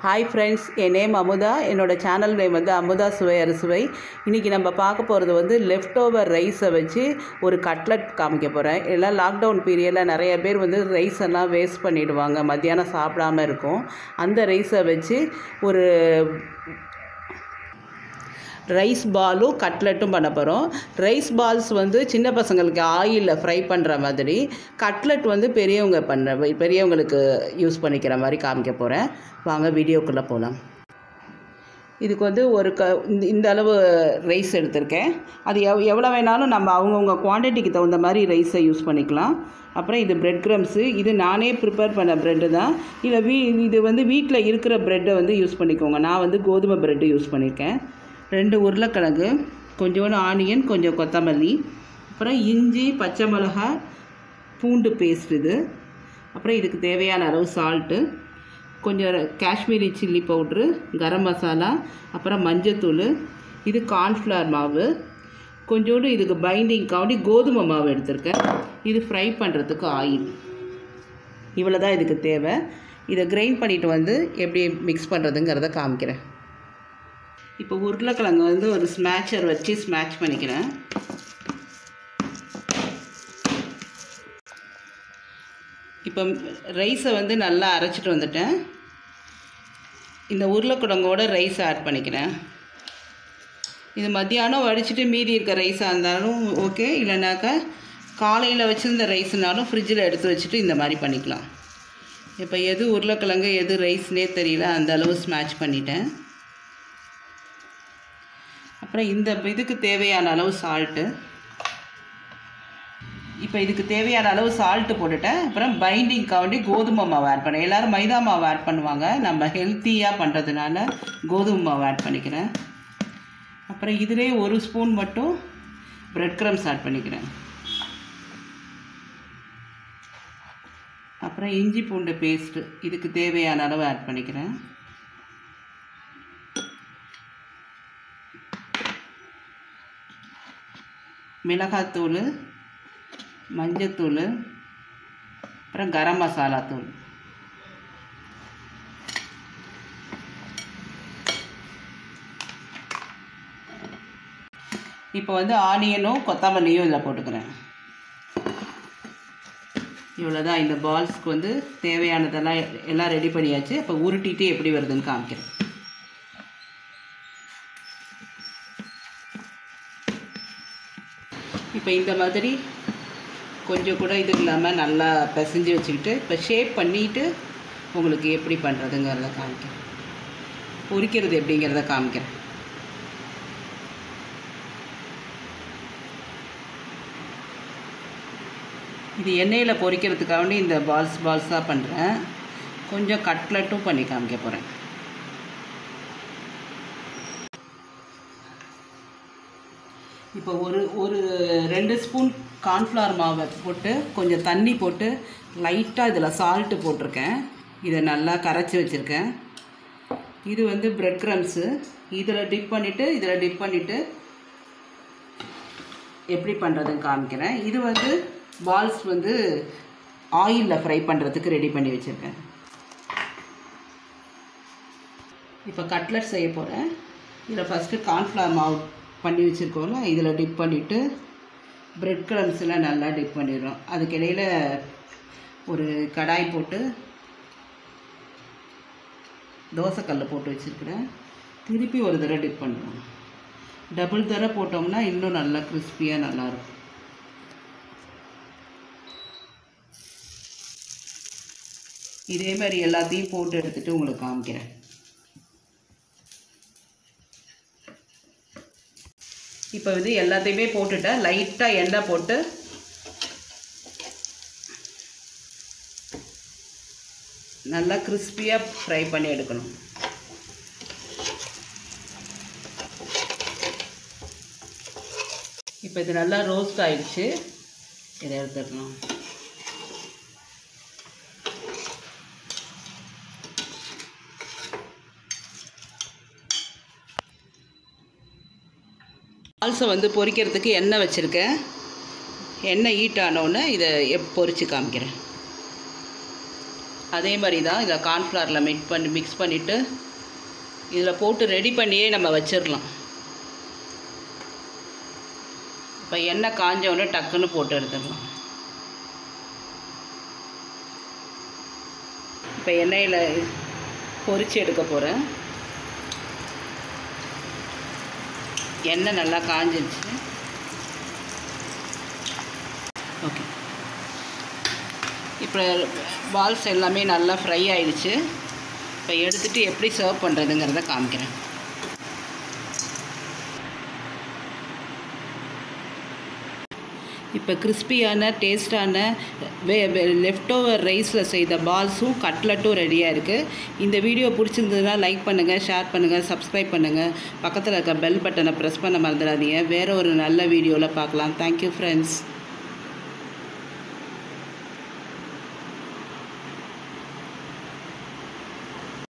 Hi friends, என் name Amudha. என்னோட channel name வந்து அமுதா சுவை அறுசுவை. இன்றைக்கி நம்ம பார்க்க போகிறது வந்து லெஃப்ட் ஓவர் ரைஸை வச்சு ஒரு கட்லட் காமிக்க போகிறேன். எல்லாம் லாக்டவுன் பீரியடில் நிறைய பேர் வந்து ரைஸ் எல்லாம் வேஸ்ட் பண்ணிவிடுவாங்க, மத்தியானம் சாப்பிடாமல் இருக்கும். அந்த ரைஸை வச்சு ஒரு ரைஸ் பாலும் கட்லெட்டும் பண்ண போகிறோம். ரைஸ் பால்ஸ் வந்து சின்ன பசங்களுக்கு ஆயிலில் ஃப்ரை பண்ணுற மாதிரி, கட்லெட் வந்து பெரியவங்களுக்கு யூஸ் பண்ணிக்கிற மாதிரி காமிக்க போகிறேன். வாங்க வீடியோக்குள்ளே போகலாம். இதுக்கு வந்து இந்த அளவு ரைஸ் எடுத்திருக்கேன். அது எவ்வளோ வேணாலும் நம்ம அவங்கவுங்க குவான்டிட்டிக்கு தகுந்த மாதிரி ரைஸை யூஸ் பண்ணிக்கலாம். அப்புறம் இது பிரெட் க்ரம்ஸு. இது நானே ப்ரிப்பேர் பண்ண ப்ரெட்டு தான். இது வந்து வீட்டில் இருக்கிற ப்ரெட்டை வந்து யூஸ் பண்ணிக்கோங்க. நான் வந்து கோதுமை ப்ரெட்டு யூஸ் பண்ணியிருக்கேன். 2 உருளைக்கிழங்கு, கொஞ்சோண்டு ஆனியன், கொஞ்சம் கொத்தமல்லி, அப்புறம் இஞ்சி, பச்சை மிளகாய், பூண்டு பேஸ்ட் இது. அப்புறம் இதுக்கு தேவையான அளவு சால்ட்டு, கொஞ்சம் காஷ்மீரி சில்லி பவுட்ரு, கரம் மசாலா, அப்புறம் மஞ்சத்தூள், இது கார்ன்ஃப்ளவர் மாவு, கொஞ்சோண்டு இதுக்கு பைண்டிங்காண்டி கோதுமை மாவு எடுத்திருக்கேன். இது ஃப்ரை பண்ணுறதுக்கு ஆயில். இவ்வளோ தான் இதுக்கு தேவை. இதை கிரைண்ட் பண்ணிவிட்டு வந்து எப்படி மிக்ஸ் பண்ணுறதுங்கிறத காமிக்கிறேன். இப்போ உருளைக்கிழங்கு வந்து ஒரு ஸ்மேட்சர் வச்சு ஸ்மேட்ச் பண்ணிக்கிறேன். இப்போ ரைஸை வந்து நல்லா அரைச்சிட்டு வந்துட்டேன். இந்த உருளைக்கிழங்கோட ரைஸை ஆட் பண்ணிக்கிறேன். இது மத்தியானம் வடிச்சிட்டு மீதி இருக்க ரைஸாக இருந்தாலும் ஓகே, இல்லைனாக்கா காலையில் வச்சுருந்த ரைஸ்னாலும் ஃப்ரிட்ஜில் எடுத்து வச்சுட்டு இந்த மாதிரி பண்ணிக்கலாம். இப்போ எது உருளைக்கிழங்கு எது ரைஸ்னே தெரியல, அந்த அளவு ஸ்மேட்ச் பண்ணிட்டேன். அப்புறம் இதுக்கு தேவையான அளவு சால்ட்டு. இப்போ இதுக்கு தேவையான அளவு சால்ட்டு போட்டுட்டேன். அப்புறம் பைண்டிங்காண்டி கோதுமை மாவு ஆட் பண்ணேன். எல்லோரும் மைதா மாவு ஆட் பண்ணுவாங்க, நம்ம ஹெல்த்தியாக பண்ணுறதுனால கோதுமை மாவு ஆட் பண்ணிக்கிறேன். அப்புறம் இதிலே 1 ஸ்பூன் மட்டும் பிரெட் க்ரம்ஸ் ஆட் பண்ணிக்கிறேன். அப்புறம் இஞ்சி பூண்டு பேஸ்ட்டு இதுக்கு தேவையான அளவு ஆட் பண்ணிக்கிறேன். மிளகாத்தூள், மஞ்சத்தூள், அப்புறம் கரம் மசாலா தூள். இப்போ வந்து ஆனியனும் கொத்தமல்லியும் இதில் போட்டுக்கிறேன். இவ்வளோதான். இந்த பால்ஸ்க்கு வந்து தேவையானதெல்லாம் எல்லாம் ரெடி பண்ணியாச்சு. இப்போ உருட்டிட்டு எப்படி வருதுன்னு காமிக்கிறேன். இப்போ இந்த மாதிரி கொஞ்சம் கூட இது இல்லாமல் நல்லா பிசைஞ்சு வச்சுக்கிட்டு இப்போ ஷேப் பண்ணிவிட்டு உங்களுக்கு எப்படி பண்ணுறதுங்கிறத காமிக்கிறேன். பொரிக்கிறது எப்படிங்கிறத காமிக்கிறேன். இது எண்ணெயில் பொரிக்கிறதுக்காக இந்த பால்ஸாக பண்ணுறேன். கொஞ்சம் கட்லெட்டும் பண்ணி காமிக்க போகிறேன். இப்போ ஒரு 2 ஸ்பூன் கார்ன்ஃப்ளவர் மாவை போட்டு கொஞ்சம் தண்ணி போட்டு லைட்டாக இதில் சால்ட்டு போட்டிருக்கேன். இதை நல்லா கரைச்சி வச்சுருக்கேன். இது வந்து பிரெட் க்ரம்ஸு. இதில் டிப் பண்ணிவிட்டு எப்படி பண்ணுறதுன்னு காமிக்கிறேன். இது வந்து பால்ஸ் வந்து ஆயிலில் ஃப்ரை பண்ணுறதுக்கு ரெடி பண்ணி வச்சுருக்கேன். இப்போ கட்லெட் செய்ய போகிறேன். இதில் ஃபஸ்ட்டு கார்ன்ஃப்ளவர் மாவு பண்ணி வச்சுருக்கோம்ல, இதில் டிப் பண்ணிவிட்டு பிரெட் க்ரம்ஸில் நல்லா டிப் பண்ணிடுறோம். அதுக்கு இடையில் ஒரு கடாய் போட்டு தோசைக்கல்ல போட்டு வச்சுருக்கிறேன். திருப்பி ஒரு தடவை டிப் பண்ணுறோம். டபுள் தடவை போட்டோம்னா இன்னும் நல்லா கிறிஸ்பியாக நல்லாயிருக்கும். இதே மாதிரி எல்லாத்தையும் போட்டு எடுத்துகிட்டு உங்களுக்கு காமிக்கிறேன். இப்போ வந்து எல்லாத்தையுமே போட்டுட்டேன். லைட்டாக எண்ணெய் போட்டு நல்லா கிறிஸ்பியாக ஃப்ரை பண்ணி எடுக்கணும். இப்போ இது நல்லா ரோஸ்ட் ஆகிடுச்சு. இதை எடுத்துக்கணும். பால்ஸை வந்து பொரிக்கிறதுக்கு எண்ணெய் வச்சுருக்கேன். எண்ணெய் ஹீட் ஆனோடனே இதை பொரித்து காமிக்கிறேன். அதே மாதிரி தான் இதில் கார்ன்ஃப்ளவரில் மிக்ஸ் பண்ணிவிட்டு இதில் போட்டு ரெடி பண்ணியே நம்ம வச்சிடலாம். இப்போ எண்ணெய் காஞ்ச உடனே டக்குன்னு போட்டு எடுத்துடலாம். இப்போ எண்ணெயில் பொரிச்சு எடுக்க போகிறேன். எண்ணெய் நல்லா காஞ்சிருச்சு. ஓகே, இப்போ பால்ஸ் எல்லாமே நல்லா ஃப்ரை ஆயிடுச்சு. இப்போ எடுத்துகிட்டு எப்படி சர்வ் பண்ணுறதுங்கிறத காமிக்கிறேன். இப்போ கிறிஸ்பியான டேஸ்டான லெஃப்ட் ஓவர் ரைஸில் செய்த பால்ஸும் கட்லட்டும் ரெடியாக இருக்குது. இந்த வீடியோ பிடிச்சிருந்ததுன்னா லைக் பண்ணுங்கள், ஷேர் பண்ணுங்கள், சப்ஸ்கிரைப் பண்ணுங்கள். பக்கத்தில் இருக்க பெல் பட்டனை ப்ரெஸ் பண்ண மறந்துடாதீங்க. வேறு ஒரு நல்ல வீடியோவில் பார்க்கலாம். Thank you friends.